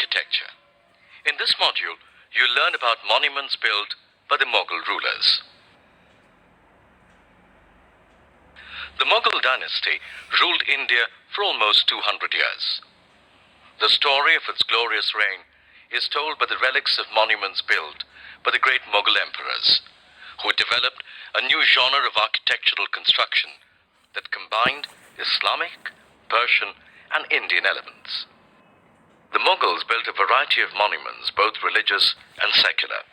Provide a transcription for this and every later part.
architecture. In this module, you'll learn about monuments built by the Mughal rulers. The Mughal dynasty ruled India for almost 200 years. The story of its glorious reign is told by the relics of monuments built by the great Mughal emperors, who developed a new genre of architectural construction that combined Islamic, Persian, and Indian elements. The Mughals built a variety of monuments, both religious and secular.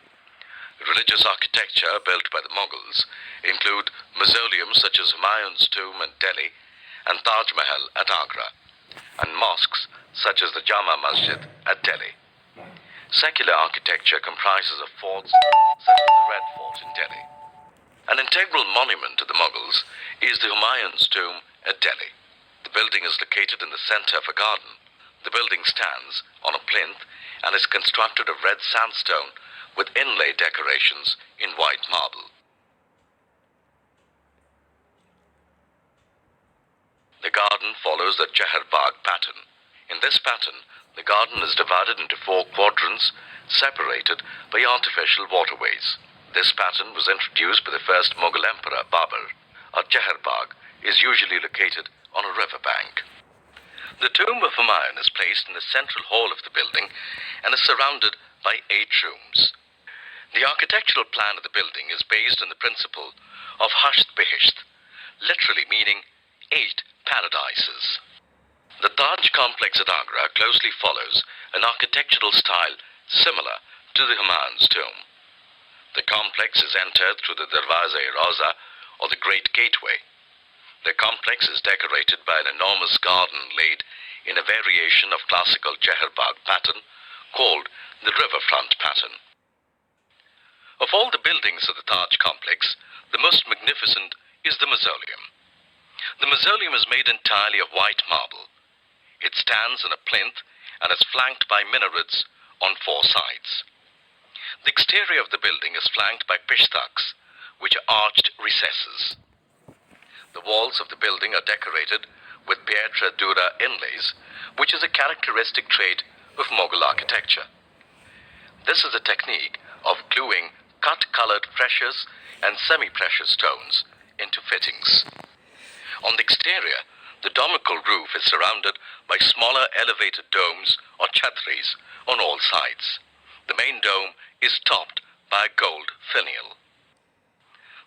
Religious architecture built by the Mughals include mausoleums such as Humayun's tomb at Delhi and Taj Mahal at Agra, and mosques such as the Jama Masjid at Delhi. Secular architecture comprises of forts such as the Red Fort in Delhi. An integral monument to the Mughals is the Humayun's tomb at Delhi. The building is located in the center of a garden. The building stands on a plinth and is constructed of red sandstone with inlay decorations in white marble. The garden follows the Cheharbagh pattern. In this pattern, the garden is divided into 4 quadrants separated by artificial waterways. This pattern was introduced by the first Mughal emperor, Babur. A Cheharbagh is usually located on a river bank. The tomb of Humayun is placed in the central hall of the building and is surrounded by 8 rooms. The architectural plan of the building is based on the principle of Hasht Bihisht, literally meaning 8 paradises. The Taj complex at Agra closely follows an architectural style similar to the Humayun's tomb. The complex is entered through the Darwaza-e-Rawza, or the Great Gateway. The complex is decorated by an enormous garden laid in a variation of classical Cheharbagh pattern called the riverfront pattern. Of all the buildings of the Taj complex, the most magnificent is the mausoleum. The mausoleum is made entirely of white marble. It stands on a plinth and is flanked by minarets on 4 sides. The exterior of the building is flanked by pishtaks, which are arched recesses. The walls of the building are decorated with pietra dura inlays, which is a characteristic trait of Mughal architecture. This is a technique of gluing cut-colored precious and semi-precious stones into fittings. On the exterior, the domical roof is surrounded by smaller elevated domes or chhatris on all sides. The main dome is topped by a gold finial.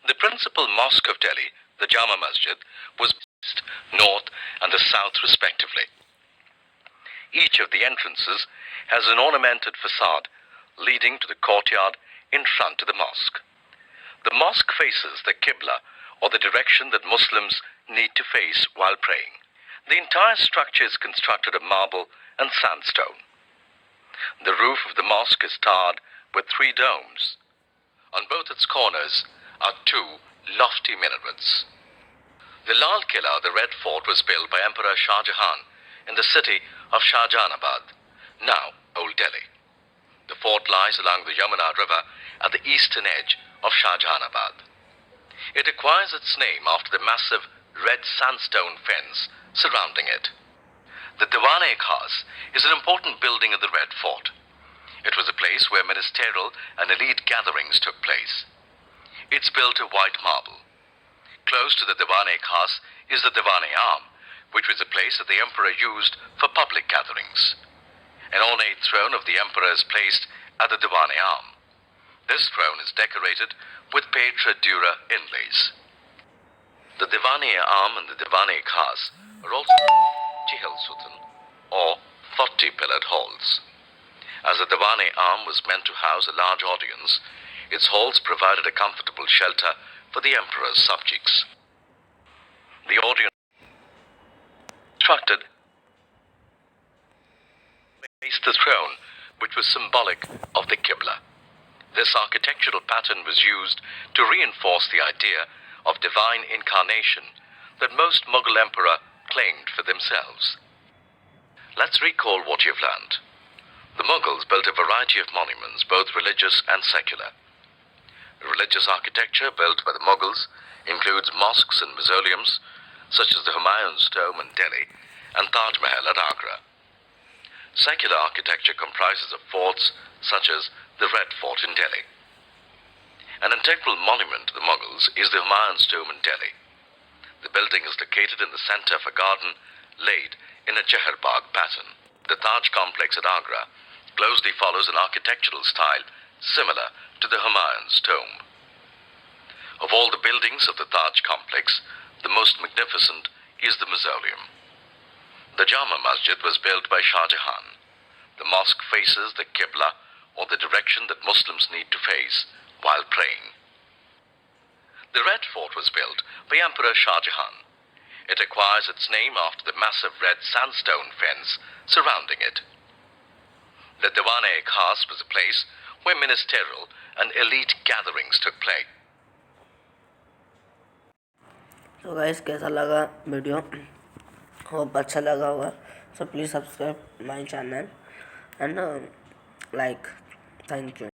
The principal mosque of Delhi, the Jama Masjid, was east, north, and the south respectively. Each of the entrances has an ornamented facade leading to the courtyard in front of the mosque. The mosque faces the Qibla, or the direction that Muslims need to face while praying. The entire structure is constructed of marble and sandstone. The roof of the mosque is tarred with 3 domes. On both its corners are 2 lofty minarets. The Lal Qila, the Red Fort, was built by Emperor Shah Jahan in the city of Shahjahanabad, now Old Delhi. The fort lies along the Yamuna River at the eastern edge of Shahjahanabad. It acquires its name after the massive red sandstone fence surrounding it. The Diwan-e-Khas is an important building of the Red Fort. It was a place where ministerial and elite gatherings took place. It's built of white marble. Close to the Diwan-e-Khas is the Diwan-e-Aam, which was a place that the emperor used for public gatherings. An ornate throne of the emperor is placed at the Diwan-e-Aam. This throne is decorated with pietra dura inlays. The Diwan-e-Aam and the Diwan-e-Khas are also Chihal Sutan, or 40-pillared halls. As the Diwan-e-Aam was meant to house a large audience, its halls provided a comfortable shelter for the emperor's subjects. The audience constructed faced the throne, which was symbolic of the Qibla. This architectural pattern was used to reinforce the idea of divine incarnation that most Mughal emperor claimed for themselves. Let's recall what you've learned. The Mughals built a variety of monuments, both religious and secular. Religious architecture built by the Mughals includes mosques and mausoleums, such as the Humayun's tomb in Delhi and Taj Mahal at Agra. Secular architecture comprises of forts such as the Red Fort in Delhi. An integral monument to the Mughals is the Humayun's tomb in Delhi. The building is located in the center of a garden laid in a Chahar Bagh pattern. The Taj complex at Agra closely follows an architectural style similar to the Humayun's tomb. Of all the buildings of the Taj complex, the most magnificent is the mausoleum. The Jama Masjid was built by Shah Jahan. The mosque faces the Qibla, or the direction that Muslims need to face while praying. The Red Fort was built by Emperor Shah Jahan. It acquires its name after the massive red sandstone fence surrounding it. The Diwan-e-Khas was a place where ministerial and elite gatherings took place. तो guys कैसा लगा video? Hope अच्छा लगा होगा. So please subscribe my channel and like. Thank you.